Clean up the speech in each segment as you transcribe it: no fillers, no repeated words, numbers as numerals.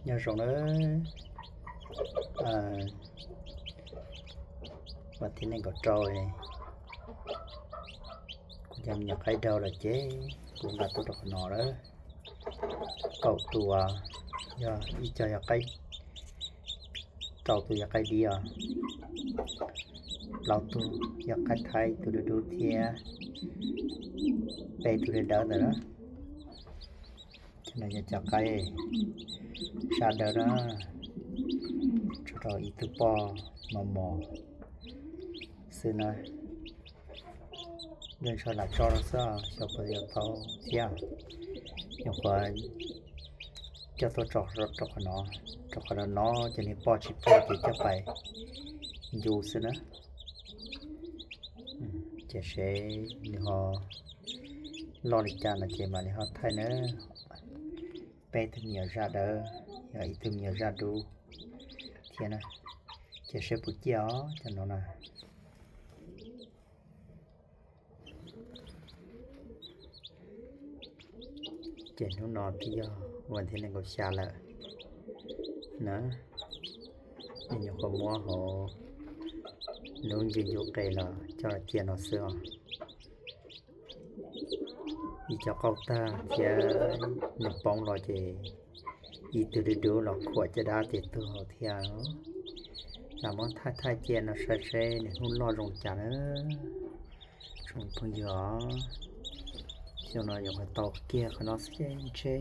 nhớ rồi đó và thế này có trôi này cũng dám nhập cái đâu là chế cũng là tôi đọc nó đó cậu tùa giờ đi chơi ở cái cậu tùa ở cái đi à lão tùa ở cái thay tùa đồ thia về tùa đỡ rồi đó cho nên giờ chọc cái sao đỡ đó cho rồi ít thứ bò mò xưa này nên cho là cho nó sao cho bây giờ tao chia nhưng mà cho tôi cho nó cho nên bò chỉ cho phải dù xưa nữa chỉ sẽ nếu họ lo lịch trình là chỉ mà nếu họ thay nữa bé thêm nhiều ra đỡ ít thêm nhiều ra đủ thế này chỉ sẽ bút gió cho nó là trên nó nọ thì giờวันที่นึงก็ชาละนะนี่ก็มัวhọนู้นยืนอยู่ไกลละchoเจียนเอาเสื้ออีเจ้าเก่าตาเจียหนึ่งปองรอเจอีตัวดูหลอกขวดจะได้ติดตัวเทียนแต่มันถ้าเจียนเอาใส่เนี่ยหุ่นรอลงจานชงพึ่งหยอcho nó dùng cái tàu kia của nó sẽ chế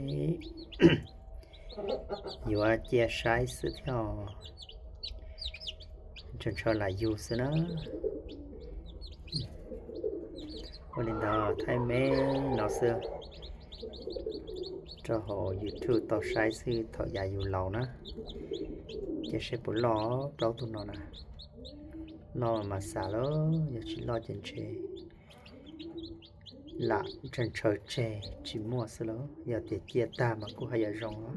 dù chia sai sự theo cho lại dù sự nó lên đó thay mê nó xưa cho họ YouTube tàu sai sự thọ dài dù lâu nó chỉ sẽ bổ ló đâu tụi nó nè lo mà xả đó giờ chỉ lo trên chế là chân trời trẻ chỉ mua sơ lỡ giờ để chia ta mà cũng hay ở rong đó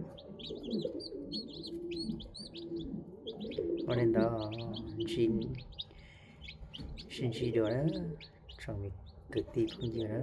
ở nên đó xin chỉ đồ đó trong mình tự ti không gì đó